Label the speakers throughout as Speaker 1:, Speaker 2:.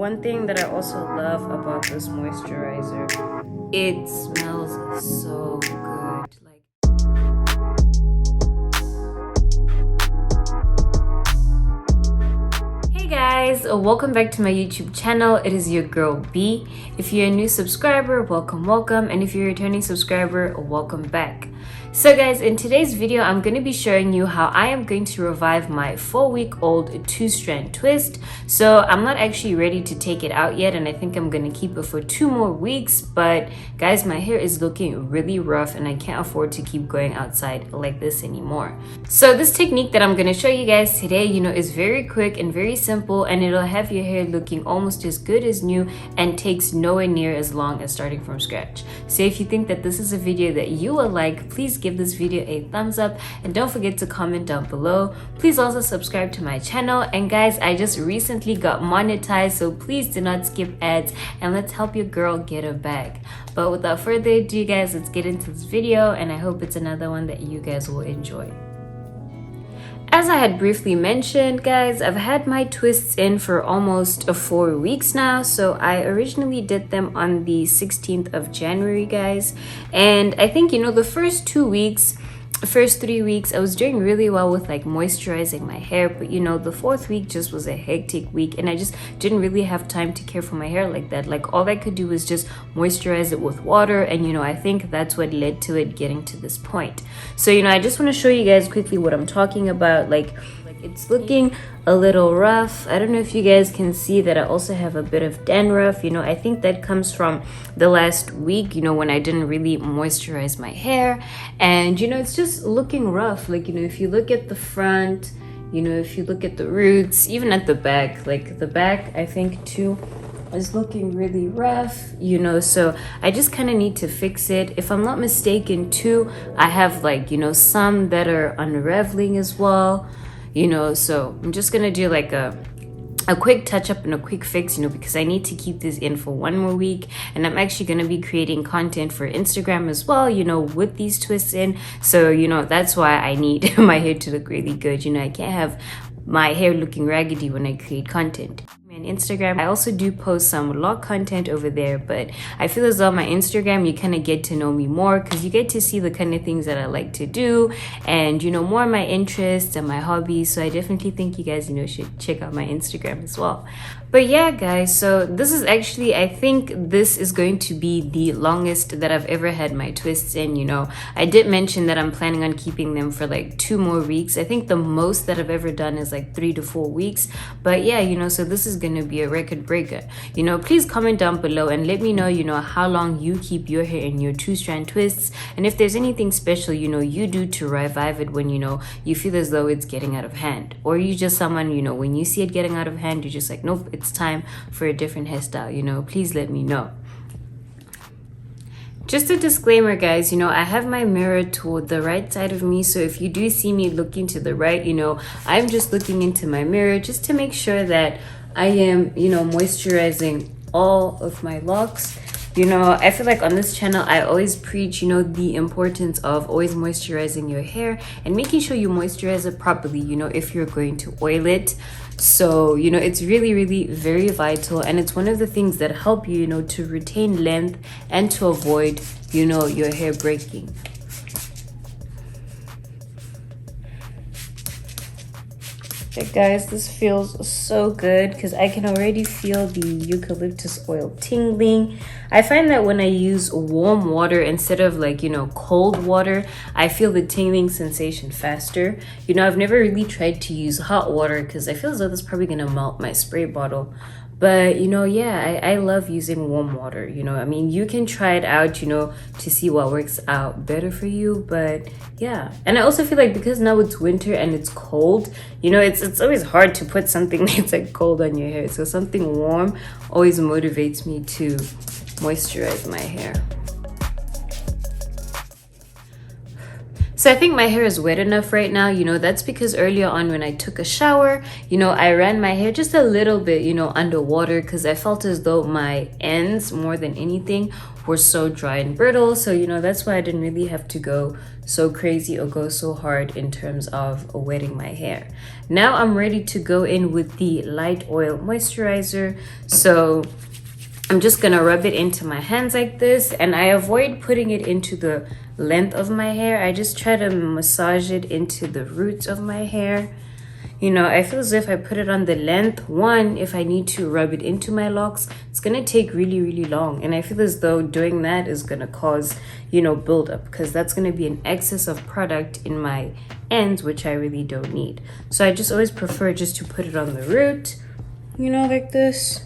Speaker 1: one thing that I also love about this moisturizer, it smells so good. Hey guys, welcome back to my YouTube channel. It is your girl B. If you're a new subscriber, welcome, and if you're a returning subscriber, welcome back. So guys, in today's video, I'm going to be showing you how I am going to revive my 4-week-old two-strand twist. So I'm not actually ready to take it out yet, and I think I'm going to keep it for 2 more weeks. But guys, my hair is looking really rough and I can't afford to keep going outside like this anymore. So this technique that I'm going to show you guys today, is very quick and very simple, and it'll have your hair looking almost as good as new and takes nowhere near as long as starting from scratch. So if you think that this is a video that you will like, please give this video a thumbs up and don't forget to comment down below. Please also subscribe to my channel, and guys, I just recently got monetized, so please do not skip ads and let's help your girl get a bag. But without further ado guys, let's get into this video, and I hope it's another one that you guys will enjoy. As I had briefly mentioned, guys, I've had my twists in for almost 4 weeks now. So I originally did them on the 16th of January, guys. And I think, the first 3 weeks, I was doing really well with like moisturizing my hair. But, the 4th week just was a hectic week, and I just didn't really have time to care for my hair like that. Like all I could do was just moisturize it with water. And, I think that's what led to it getting to this point. So, I just want to show you guys quickly what I'm talking about. Like it's looking a little rough. I don't know if you guys can see that I also have a bit of dandruff. I think that comes from the last week, when I didn't really moisturize my hair. And, it's just looking rough. Like, if you look at the front, if you look at the roots, even at the back, like the back, I think too, is looking really rough, so I just kind of need to fix it. If I'm not mistaken too, I have like, some that are unraveling as well, so I'm just gonna do like a quick touch up and a quick fix, because I need to keep this in for 1 more week, and I'm actually going to be creating content for Instagram as well, with these twists in. So, that's why I need my hair to look really good. I can't have my hair looking raggedy when I create content. And Instagram, I also do post some Loc content over there, but I feel as though on my Instagram you kind of get to know me more, because you get to see the kind of things that I like to do, and more of my interests and my hobbies. So I definitely think you guys should check out my Instagram as well. But yeah guys, so this is actually, I think this is going to be the longest that I've ever had my twists in. I did mention that I'm planning on keeping them for like 2 more weeks. I think the most that I've ever done is like 3 to 4 weeks. But yeah, so this is going to be a record breaker. Please comment down below and let me know, how long you keep your hair in your 2-strand twists, and if there's anything special, you do to revive it when, you feel as though it's getting out of hand, or you just someone, when you see it getting out of hand, you're just like, nope, it's time for a different hairstyle. Please let me know. Just a disclaimer guys, I have my mirror toward the right side of me, so if you do see me looking to the right, I'm just looking into my mirror just to make sure that I am, moisturizing all of my locks. I feel like on this channel I always preach, the importance of always moisturizing your hair and making sure you moisturize it properly, if you're going to oil it. So, it's really, really very vital, and it's one of the things that help you, to retain length and to avoid, your hair breaking. But guys, this feels so good because I can already feel the eucalyptus oil tingling. I find that when I use warm water instead of like, cold water, I feel the tingling sensation faster. I've never really tried to use hot water because I feel as though that's probably gonna melt my spray bottle. But, yeah, I love using warm water, I mean, you can try it out, to see what works out better for you. But yeah, and I also feel like because now it's winter and it's cold, it's always hard to put something that's like cold on your hair. So something warm always motivates me to moisturize my hair. So I think my hair is wet enough right now. You know, that's because earlier on when I took a shower, you know, I ran my hair just a little bit, you know, underwater, because I felt as though my ends, more than anything, were so dry and brittle. So, you know, that's why I didn't really have to go so crazy or go so hard in terms of wetting my hair. Now I'm ready to go in with the light oil moisturizer. So I'm just gonna rub it into my hands like this, and I avoid putting it into the length of my hair. I just try to massage it into the roots of my hair. You know, I feel as if I put it on the length, one, if I need to rub it into my locks, it's gonna take really long, and I feel as though doing that is gonna cause, you know, buildup, because that's gonna be an excess of product in my ends, which I really don't need. So I just always prefer just to put it on the root, you know, like this.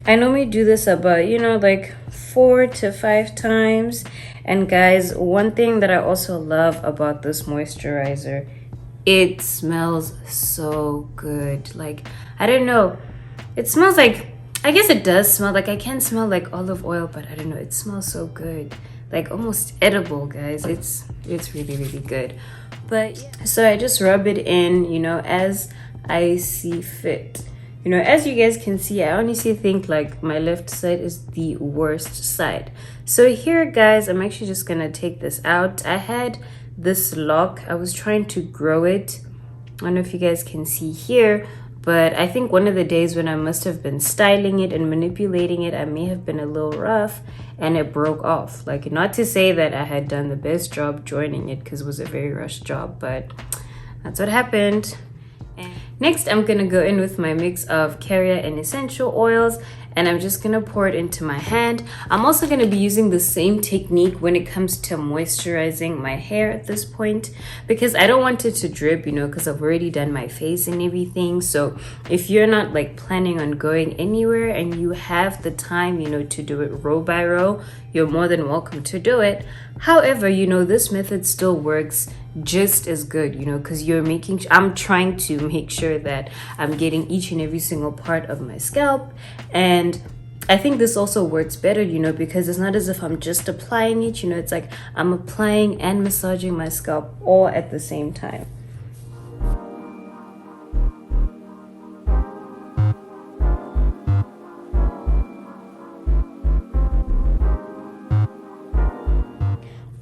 Speaker 1: I normally do this about, you know, like 4 to 5 times. And guys, one thing that I also love about this moisturizer, it smells so good. Like, I don't know, it smells like, I guess it does smell like, I can't smell like olive oil, but I don't know, it smells so good, like almost edible, guys. It's really good. But yeah, so I just rub it in, you know, as I see fit. You know, as you guys can see, I honestly think like my left side is the worst side. So here, guys, I'm actually just gonna take this out. I had this lock, I was trying to grow it. I don't know if you guys can see here, but I think one of the days when I must have been styling it and manipulating it, I may have been a little rough and it broke off. Like, not to say that I had done the best job joining it, because it was a very rushed job, but that's what happened. Next, I'm gonna go in with my mix of carrier and essential oils, and I'm just gonna pour it into my hand. I'm also gonna be using the same technique when it comes to moisturizing my hair at this point, because I don't want it to drip, you know, because I've already done my face and everything. So if you're not like planning on going anywhere and you have the time, you know, to do it row by row, you're more than welcome to do it. However, you know, this method still works just as good, you know, because you're making, I'm trying to make sure that I'm getting each and every single part of my scalp. And I think this also works better, you know, because it's not as if I'm just applying it, you know, it's like I'm applying and massaging my scalp all at the same time.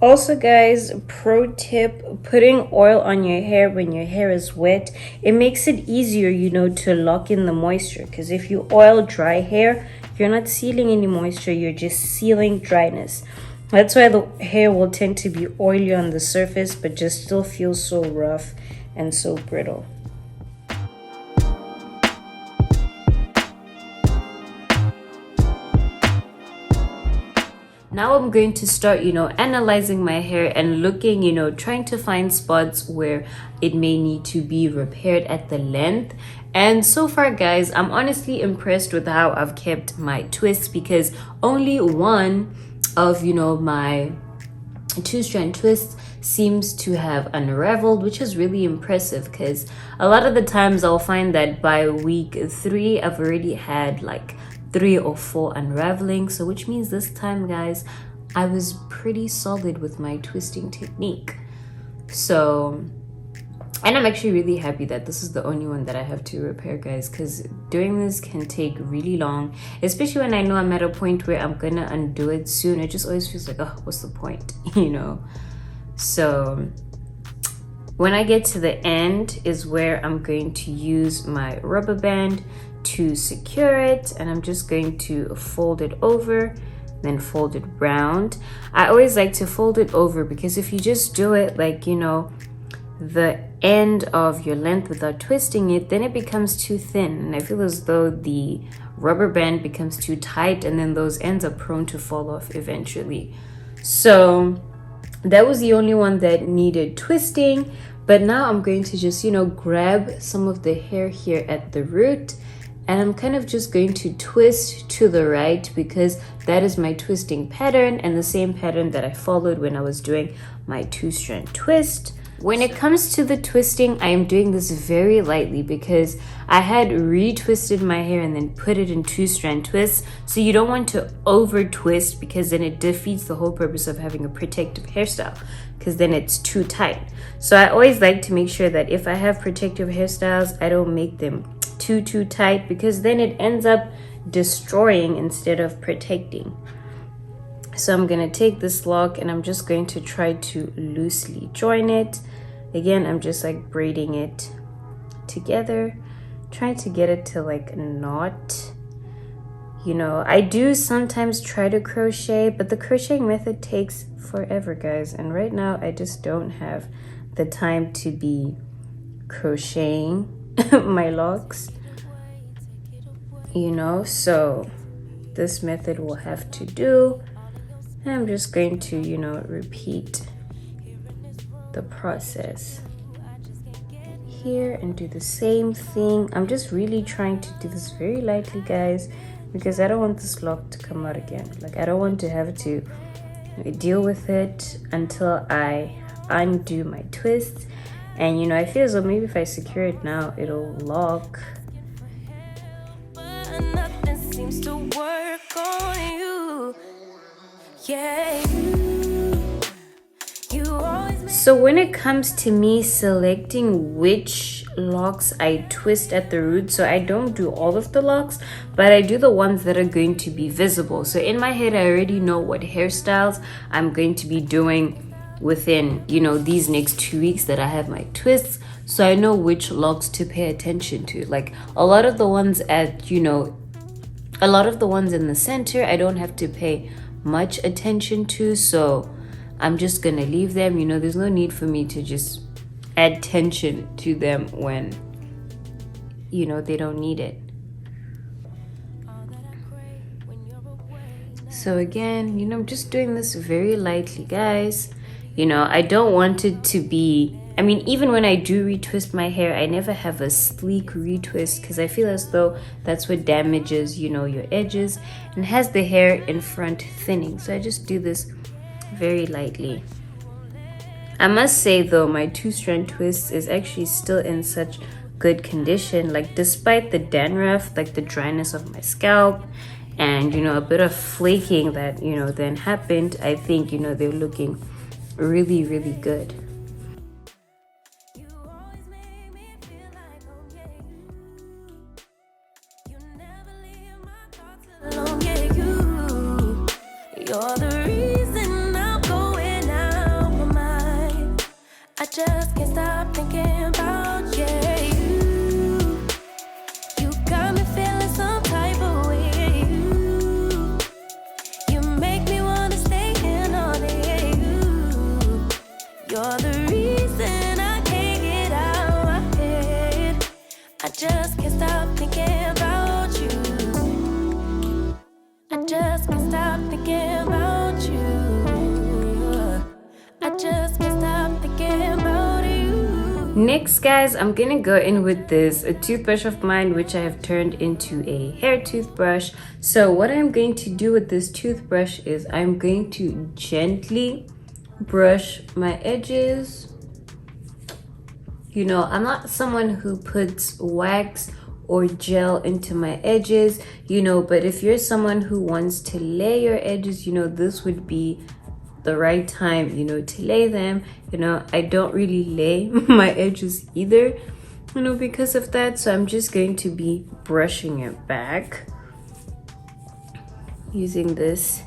Speaker 1: Also, guys, pro tip, putting oil on your hair when your hair is wet, it makes it easier, you know, to lock in the moisture. Because if you oil dry hair, you're not sealing any moisture, you're just sealing dryness. That's why the hair will tend to be oily on the surface, but just still feel so rough and so brittle. Now I'm going to start, you know, analyzing my hair and looking, you know, trying to find spots where it may need to be repaired at the length. And so far, guys, I'm honestly impressed with how I've kept my twists, because only one of, you know, my 2-strand twists seems to have unraveled, which is really impressive, because a lot of the times I'll find that by week 3 I've already had like 3 or 4 unraveling. So which means this time, guys, I was pretty solid with my twisting technique. So, and I'm actually really happy that this is the only one that I have to repair, guys, because doing this can take really long, especially when I know I'm at a point where I'm gonna undo it soon. It just always feels like, oh, what's the point, you know? So when I get to the end is where I'm going to use my rubber band to secure it, and I'm just going to fold it over, then fold it round. I always like to fold it over, because if you just do it like, you know, the end of your length without twisting it, then it becomes too thin, and I feel as though the rubber band becomes too tight, and then those ends are prone to fall off eventually. So that was the only one that needed twisting. But now I'm going to just, you know, grab some of the hair here at the root, and I'm kind of just going to twist to the right, because that is my twisting pattern, and the same pattern that I followed when I was doing my 2-strand twist. When it comes to the twisting, I am doing this very lightly because I had retwisted my hair and then put it in 2-strand twists. So you don't want to over twist because then it defeats the whole purpose of having a protective hairstyle, because then it's too tight. So I always like to make sure that if I have protective hairstyles, I don't make them too tight, because then it ends up destroying instead of protecting. So I'm gonna take this lock and I'm just going to try to loosely join it. Again, I'm just like braiding it together, trying to get it to like a knot. You know, I do sometimes try to crochet, but the crocheting method takes forever, guys. And right now I just don't have the time to be crocheting my locks, you know, so this method will have to do. I'm just going to, you know, repeat the process here and do the same thing. I'm just really trying to do this very lightly, guys, because I don't want this lock to come out again. Like, I don't want to have to deal with it until I undo my twists. And, you know, I feel as though maybe if I secure it now, it'll lock.
Speaker 2: But nothing seems to work on you. Yeah, you always make.
Speaker 1: So when it comes to me selecting which locks I twist at the root, so I don't do all of the locks, but I do the ones that are going to be visible. So in my head, I already know what hairstyles I'm going to be doing within, you know, these next 2 weeks that I have my twists. So I know which locks to pay attention to. Like a lot of the ones at, you know, a lot of the ones in the center, I don't have to pay much attention to, so I'm just gonna leave them. You know, there's no need for me to just add tension to them when, you know, they don't need it. So again, you know, I'm just doing this very lightly, guys. You know, I don't want it to be, I mean, even when I do retwist my hair, I never have a sleek retwist because I feel as though that's what damages, you know, your edges and has the hair in front thinning. So I just do this very lightly. I must say though, my 2-strand twist is actually still in such good condition. Like despite the dandruff, like the dryness of my scalp and, you know, a bit of flaking that, you know, then happened, I think, you know, they're looking really, really good.
Speaker 2: You're the reason I'm going out my mind. I just can't stop thinking about you. You got me feeling some type of way. You make me wanna stay in all day. You're the reason I can't get out my head. I just can't stop thinking about you. I just can't stop thinking about you. I just can't stop thinking about you.
Speaker 1: Next, guys, I'm gonna go in with a toothbrush of mine, which I have turned into a hair toothbrush. So what I'm going to do with this toothbrush is I'm going to gently brush my edges. You know, I'm not someone who puts wax or gel into my edges, you know, but if you're someone who wants to lay your edges, you know, this would be the right time, you know, to lay them. You know, I don't really lay my edges either, you know, because of that. So I'm just going to be brushing it back using this,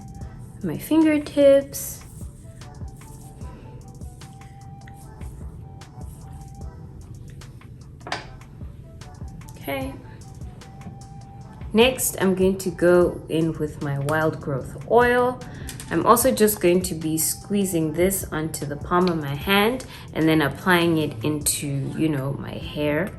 Speaker 1: my fingertips. Okay. Next, I'm going to go in with my wild growth oil. I'm also just going to be squeezing this onto the palm of my hand and then applying it into, you know, my hair.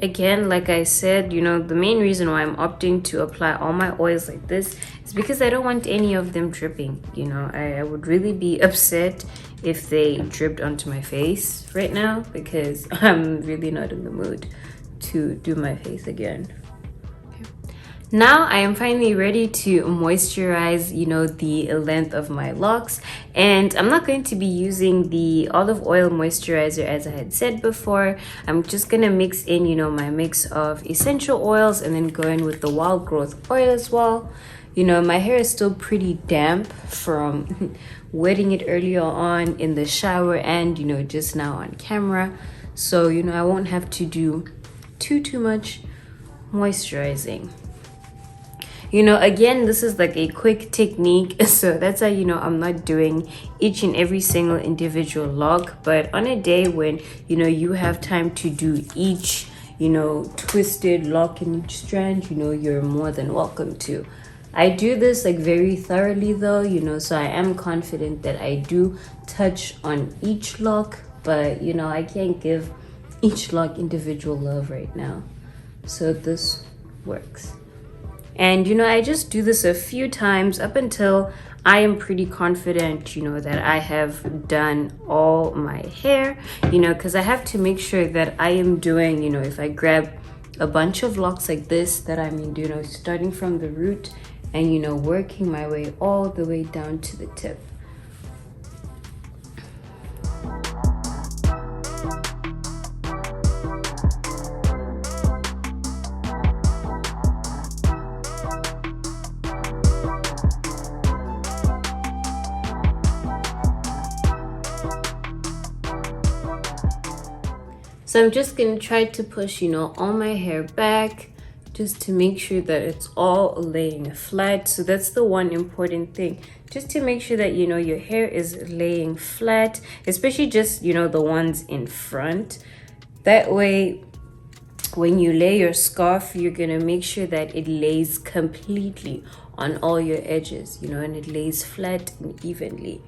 Speaker 1: Again, like I said, you know, the main reason why I'm opting to apply all my oils like this is because I don't want any of them dripping. You know, I would really be upset if they dripped onto my face right now because I'm really not in the mood to do my face again. Okay. Now I am finally ready to moisturize, the length of my locks, and I'm not going to be using the olive oil moisturizer as I had said before. I'm just gonna mix in, my mix of essential oils and then go in with the wild growth oil as well. My hair is still pretty damp from wetting it earlier on in the shower and, just now on camera. So, I won't have to do too much moisturizing. Again, this is like a quick technique, so that's how I'm not doing each and every single individual lock. But on a day when you have time to do each twisted lock in each strand, you're more than welcome to. I do this like very thoroughly though, so I am confident that I do touch on each lock, but I can't give each lock individual love right now, so this works. And I just do this a few times up until I am pretty confident that I have done all my hair, because I have to make sure that I am doing, if I grab a bunch of locks like this, that I'm starting from the root and working my way all the way down to the tip. So I'm just gonna try to push, all my hair back just to make sure that it's all laying flat. So that's the one important thing, just to make sure that, your hair is laying flat, especially just, the ones in front. That way, when you lay your scarf, you're gonna make sure that it lays completely on all your edges, and it lays flat and evenly.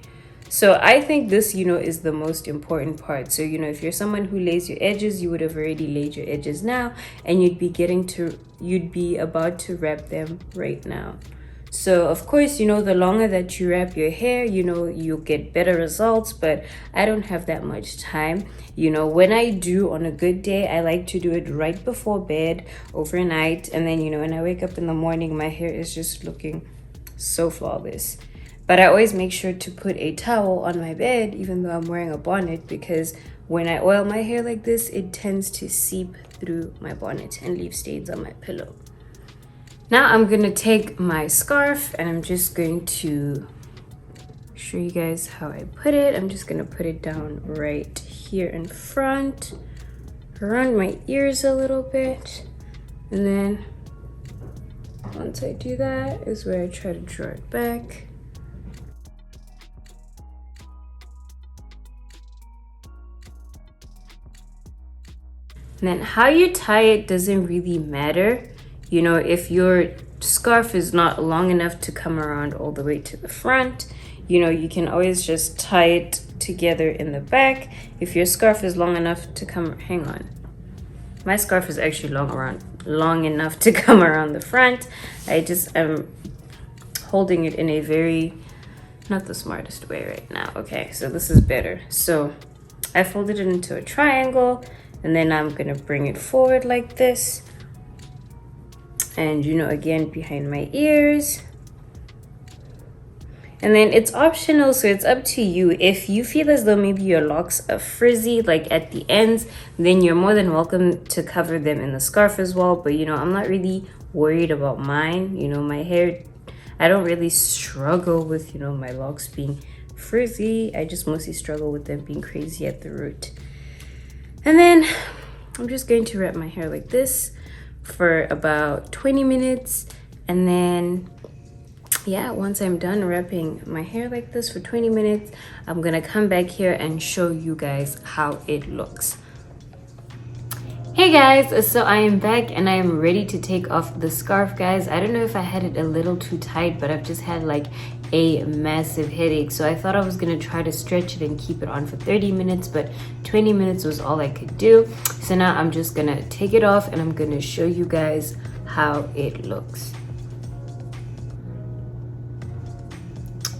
Speaker 1: So I think this, is the most important part. So, if you're someone who lays your edges, you would have already laid your edges now, and you'd be about to wrap them right now. So of course, the longer that you wrap your hair, you'll get better results, but I don't have that much time. When I do on a good day, I like to do it right before bed, overnight. And then, when I wake up in the morning, my hair is just looking so flawless. But I always make sure to put a towel on my bed, even though I'm wearing a bonnet, because when I oil my hair like this, it tends to seep through my bonnet and leave stains on my pillow. Now I'm gonna take my scarf and I'm just going to show you guys how I put it. I'm just gonna put it down right here in front, around my ears a little bit. And then once I do that is where I try to draw it back. And then how you tie it doesn't really matter. If your scarf is not long enough to come around all the way to the front, you can always just tie it together in the back. If your scarf is long enough to come, hang on. My scarf is actually long enough to come around the front. I just am holding it in a very, not the smartest way right now. Okay, so this is better. So I folded it into a triangle, and then I'm gonna bring it forward like this. And again, behind my ears. And then it's optional, so it's up to you. If you feel as though maybe your locks are frizzy, like at the ends, then you're more than welcome to cover them in the scarf as well. But I'm not really worried about mine. My hair, I don't really struggle with, my locks being frizzy. I just mostly struggle with them being crazy at the root. And then I'm just going to wrap my hair like this for about 20 minutes. And then, yeah, once I'm done wrapping my hair like this for 20 minutes, I'm gonna come back here and show you guys how it looks. Hey guys, so I am back and I am ready to take off the scarf, guys. I don't know if I had it a little too tight, but I've just had like a massive headache, so I thought I was gonna try to stretch it and keep it on for 30 minutes, but 20 minutes was all I could do. So now I'm just gonna take it off and I'm gonna show you guys how it looks.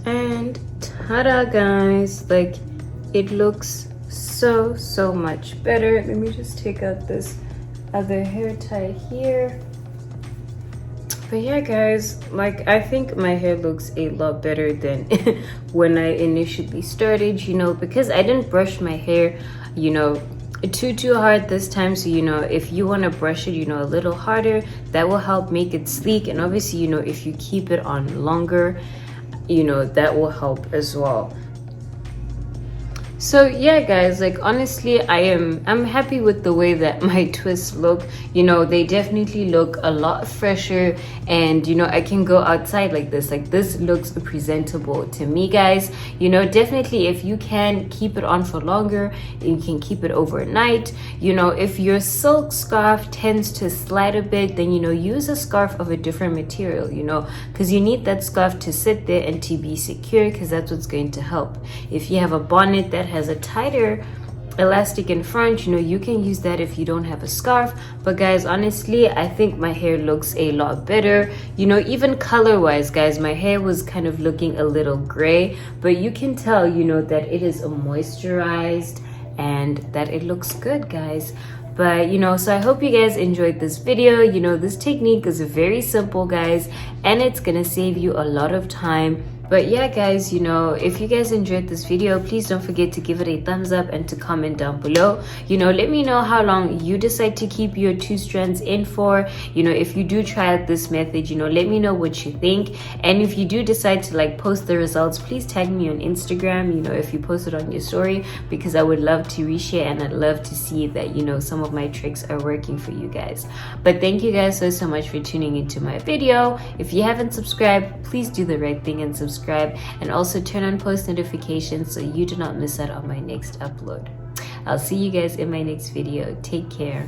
Speaker 1: And ta-da, guys, like it looks so much better. Let me just take out this other hair tie here. But yeah, guys, like I think my hair looks a lot better than when I initially started, you know, because I didn't brush my hair, you know, too hard this time. So, you know, if you want to brush it, you know, a little harder, that will help make it sleek. And obviously, you know, if you keep it on longer, you know, that will help as well. So yeah, guys, like honestly, I'm happy with the way that my twists look. You know, they definitely look a lot fresher, and you know, I can go outside like this. Like this looks presentable to me, guys. You know, definitely if you can keep it on for longer, you can keep it overnight. You know, if your silk scarf tends to slide a bit, then you know, use a scarf of a different material, you know, because you need that scarf to sit there and to be secure, because that's what's going to help. If you have a bonnet that has a tighter elastic in front, you know, you can use that if you don't have a scarf. But guys, honestly, I think my hair looks a lot better. You know, even color wise, guys, my hair was kind of looking a little gray, but you can tell, you know, that it is moisturized and that it looks good, guys. But you know, so I hope you guys enjoyed this video. You know, this technique is very simple, guys, and it's gonna save you a lot of time. But yeah, guys, you know, if you guys enjoyed this video, please don't forget to give it a thumbs up and to comment down below. You know, let me know how long you decide to keep your 2 strands in for. You know, if you do try out this method, you know, let me know what you think. And if you do decide to like post the results, please tag me on Instagram, you know, if you post it on your story, because I would love to reshare, and I'd love to see that, you know, some of my tricks are working for you guys. But thank you guys so much for tuning into my video. If you haven't subscribed, please do the right thing and subscribe, and also turn on post notifications so you do not miss out on my next upload. I'll see you guys in my next video. Take care.